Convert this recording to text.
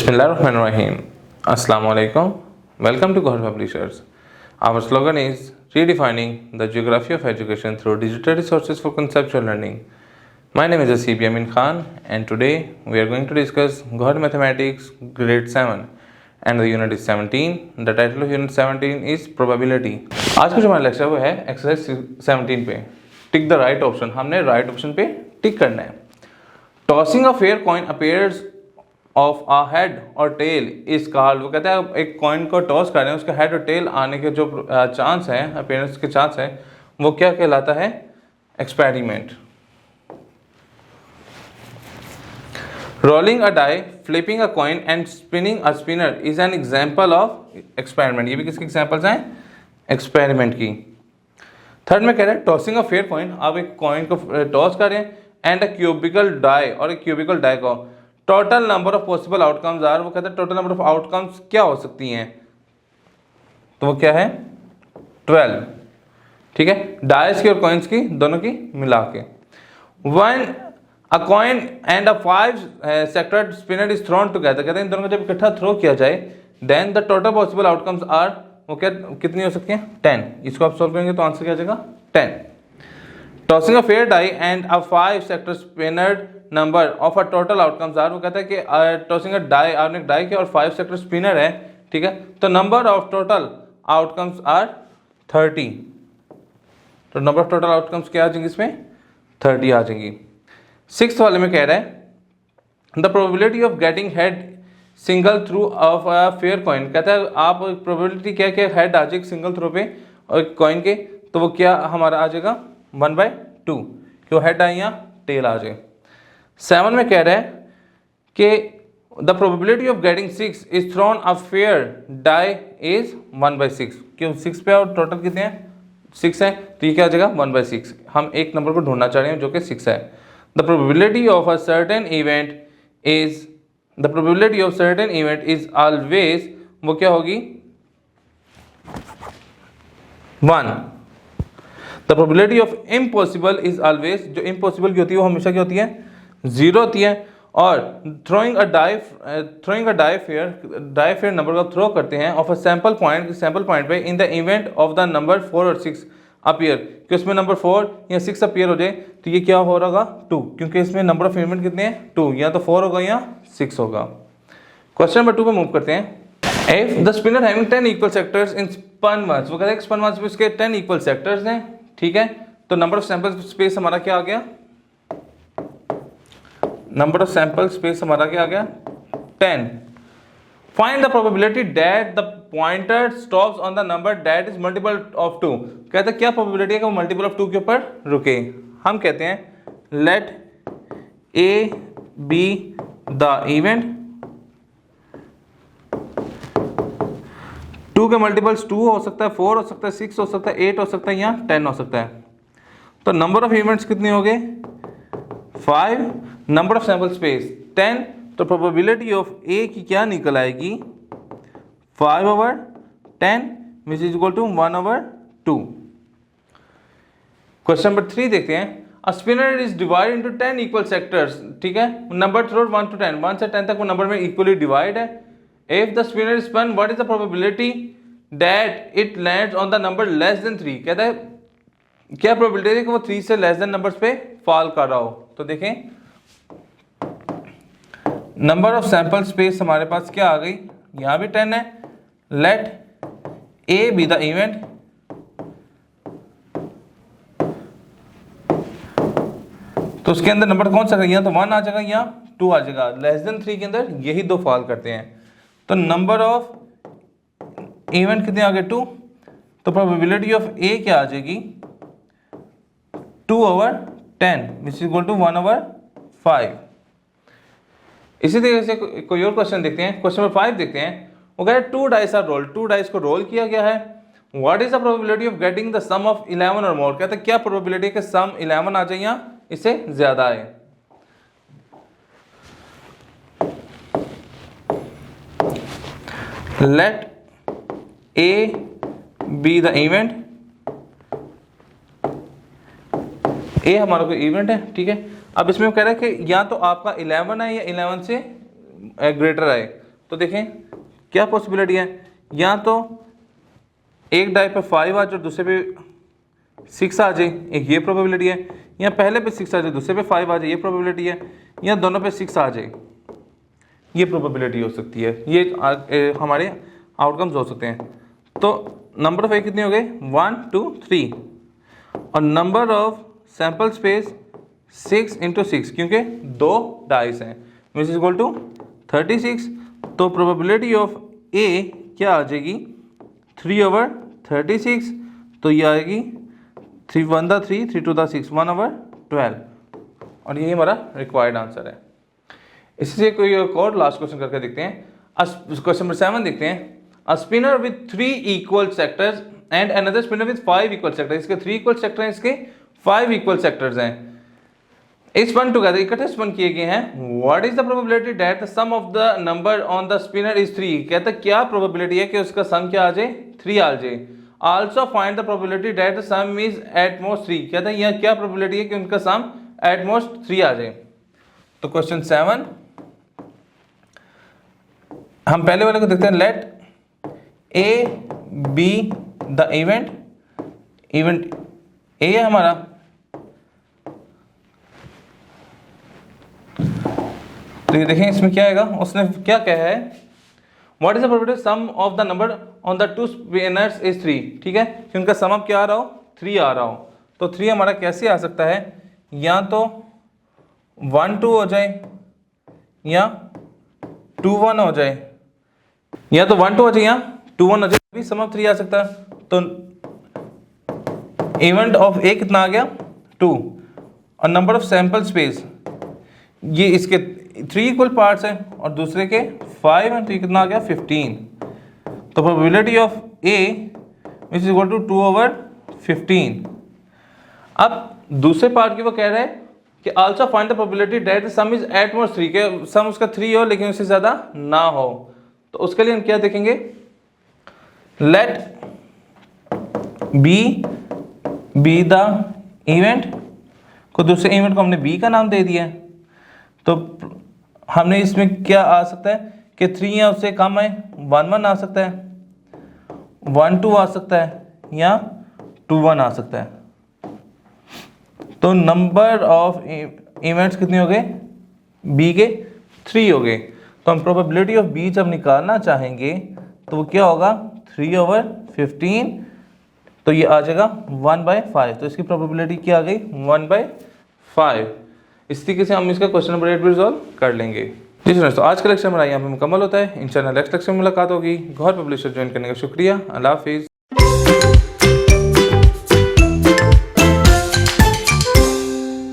Bismillahirrahmanirrahim. Assalamu alaikum. Welcome to Gaur Publishers. Our slogan is redefining the geography of education through digital resources for conceptual learning. My name is Asib Yamin Khan and today we are going to discuss Gaur Mathematics Grade 7 and the unit is 17. The title of unit 17 is Probability. आज का जो हमारा lecture वो है exercise 17 पे tick the right option. हमने right option पे tick करना है. Tossing a fair coin appears of a head और टेल इज कॉल्ड. वो कहता है एक कॉइन को टॉस कर रहे हैं, उसका हेड और टेल आने के जो चांस है, अपीयरेंस के चांस है, वो क्या कहलाता है? Experiment. Rolling a die, flipping a coin and spinning a spinner is an example of experiment. ये भी किसके एग्जाम्पल्स हैं? एक्सपेरिमेंट की. थर्ड में कह रहे हैं टॉसिंग अ फेयर कॉइन. आप एक कॉइन को टॉस करें एंड अ क्यूबिकल डाई, और एक क्यूबिकल डाई को total number of possible outcomes are. वो कहते हैं टोटल नंबर ऑफ आउटकम्स क्या हो सकती हैं, तो वो क्या है? 12. ठीक है, डाइस की और कॉइन्स की दोनों की मिला के. One a coin and a 5 sectored spinner is thrown together. कहते हैं इन दोनों को जब इकट्ठा थ्रो किया जाए then the total possible outcomes are. वो क्या कितनी हो सकती हैं? 10. इसको आप सोल्व करेंगे तो आंसर क्या आ जाएगा? 10. Tossing a fair die and a 5 sector spinner number of a total outcomes are. वो कहता है कि टॉसिंग अ डाई, आपने एक डाई के और 5 सेक्टर स्पिनर है, ठीक है, तो number of total outcomes are 30. तो नंबर ऑफ टोटल आउटकम्स क्या आ जाएंगे इसमें? 30 आ जाएंगी. 6th वाले में कह रहा है the probability of getting head single through of a fair coin. कहता है आप प्रोबेबिलिटी क्या क्या हेड आ जाएगी सिंगल थ्रो पे और कॉइन के, तो वो क्या हमारा आ जाएगा? 1/2. क्यों हेड आए या टेल आ जाए. 7 में कह रहा है कि the probability of getting 6 is thrown a fair die is 1/6. क्यों 6 पे और टोटल कितने हैं? 6 है, तो ये क्या आ जाएगा? 1/6. हम एक नंबर को ढूंढना चाह रहे हैं जो कि 6 है. The probability of a certain event is, the probability of certain event is always, वो क्या होगी? 1. The probability of impossible is always, जो इम्पॉसिबल की होती है वो हमेशा क्या होती है? 0 होती है. और throwing a die fair number को थ्रो करते हैं ऑफ अ सैंपल पॉइंट पे in the event of the number 4 और 6 अपीयर, कि उसमें नंबर 4 या 6 अपीयर हो जाए, तो ये क्या हो रहा होगा? 2, क्योंकि इसमें नंबर ऑफ इवेंट कितने हैं? 2. या तो 4 होगा या 6 होगा. क्वेश्चन नंबर 2 पे मूव करते हैं. If the spinner having 10 equal sectors in spun once. वो कहते हैं स्पन वंस में उसके 10 इक्वल सेक्टर्स हैं, ठीक है, तो नंबर ऑफ सैंपल स्पेस हमारा क्या आ गया? नंबर ऑफ सैंपल स्पेस हमारा क्या आ गया? 10. Find the probability that the pointer stops on the number that is multiple of 2. कहते हैं क्या प्रोबेबिलिटी है कि वो मल्टीपल ऑफ 2 के ऊपर रुके. हम कहते हैं let A be the event. 2 के मल्टीपल्स 2 हो सकता है, 4 हो सकता है, 6 हो सकता है, 8 हो सकता है या 10 हो सकता है. तो नंबर ऑफ इवेंट्स कितने हो गए? 5. Number of sample space 10. तो प्रोबेबिलिटी ऑफ ए की क्या निकल आएगी? 5/10 which is equal to 1/2. Question number 3 देखते हैं. A spinner is divide into 10 equal sectors. ठीक है, नंबर थ्रो 1 to 10, 1 से 10 तक वो नंबर में इक्वली डिवाइड है. If the spinner is spun, what is the probability that it lands on the number less than 3? कहता है क्या प्रोबेबिलिटी है कि वो 3 से लेस देन नंबर्स पे फॉल कर रहा हो. तो देखें नंबर ऑफ सैंपल स्पेस हमारे पास क्या आ गई? यहां भी 10 है. Let A be the event. तो उसके अंदर नंबर कौन सा? या तो 1 आ जाएगा या 2 आ जाएगा. लेस देन 3 के अंदर यही 2 फॉल करते हैं. तो नंबर ऑफ इवेंट कितने आ गए? 2. तो प्रोबेबिलिटी ऑफ ए क्या आ जाएगी? 2/10 विच इज इक्वल टू 1/5. इसी तरीके से कोई और क्वेश्चन देखते हैं. क्वेश्चन नंबर 5 देखते हैं. वो कह रहे हैं 2 डाइस आर रोल्ड. 2 डाइस को रोल किया गया है. What is the probability of getting the sum of 11 or मोर. कहते हैं क्या प्रोबेबिलिटी है कि सम 11 आ जाए या इससे ज्यादा आए. Let A be the event. A हमारा कोई इवेंट है, ठीक है. अब इसमें कह रहा है कि या तो आपका 11 है या 11 से ग्रेटर है. तो देखें क्या पॉसिबिलिटी है, या तो एक डाई पे 5 आ जाए और दूसरे पे 6 आ जाए, एक ये प्रोबेबिलिटी है, या पहले पे 6 आ जाए दूसरे पे 5 आ जाए, ये प्रोबेबिलिटी है, या दोनों पे 6 आ जाए, ये प्रोबेबिलिटी हो सकती है। ये हमारे आउटकम्स हो सकते हैं। तो नंबर ऑफ ए कितने हो गए 1 2 3 और नंबर ऑफ सैंपल स्पेस 6 × 6 क्योंकि 2 डाइस हैं विच इज इक्वल टू 36। तो प्रोबेबिलिटी ऑफ ए क्या आ जाएगी 3/36। तो ये आएगी 3 1 दा 3 3 2 दा 6 1/12 और यही हमारा रिक्वायर्ड आंसर है। इसी से कोई एक और लास्ट क्वेश्चन करके देखते हैं। क्वेश्चन नंबर 7 देखते हैं। A spinner with 3 equal sectors and another spinner with 5 equal sectors. इसके 3 इक्वल सेक्टर हैं, इसके 5 इक्वल सेक्टर्स हैं। स्पन टुगेदर, इकट्ठे स्पन किए गए हैं। What is the probability that the sum of the number on the spinner is 3। कहता है क्या प्रोबेबिलिटी है कि उसका सम क्या आ जाए 3 आ जाए। Also find the probability that the some is at most 3। कहता है यह क्या प्रोबेबिलिटी है कि उनका सम एट मोस्ट 3 आ जाए। तो क्वेश्चन 7 हम पहले वाले को देखते हैं। Let A be the event A है हमारा, तो ये देखें इसमें क्या आएगा। उसने क्या कहा है what is the probability sum of the number on the 2 spinners is 3। ठीक है कि उनका सम अप क्या आ रहा हो 3 आ रहा हो। तो 3 हमारा कैसे आ सकता है, या तो 1 2 हो जाए या 2 1 हो जाए, या तो 1 2 हो जाए या 2 1 हो जाए, भी सम ऑफ 3 आ सकता है। तो इवेंट ऑफ ए कितना आ गया 2 और नंबर ऑफ सैंपल स्पेस ये इसके 3 इक्वल पार्ट्स हैं और दूसरे के 5 हैं, तो ये कितना आ गया 15। तो probability of A which is equal to 2/15। अब दूसरे पार्ट की वो कह रहा है कि also find the probability that the some is at most 3, के सम उसका 3 हो लेकिन उससे ज़्यादा ना हो। तो उसके लिए हम क्या देखेंगे, लेट बी द इवेंट को, दूसरे इवेंट को हमने बी का नाम दे दिया है। तो हमने इसमें क्या आ सकता है कि 3 या उससे कम है 1 1 आ सकता है, 1 2 आ सकता है या 2 1 आ सकता है। तो नंबर ऑफ इवेंट्स कितने हो गए बी के 3 हो गए। तो हम प्रोबेबिलिटी ऑफ बी जब निकालना चाहेंगे तो वो क्या होगा 3/15। तो ये आ जाएगा 1/5। तो इसकी प्रोबेबिलिटी क्या आ गई 1/5। इस तरीके से हम इसका क्वेश्चन नंबर 8 भी रिजॉल्व कर लेंगे। जी स्टूडेंट्स, तो आज का लेक्चर हमारा यहाँ पे मुकम्मल होता है। इंशाल्लाह नेक्स्ट लेक्चर में मुलाकात होगी। गौहर पब्लिशर ज्वाइन करने का शुक्रिया। अल्लाह हाफिज़।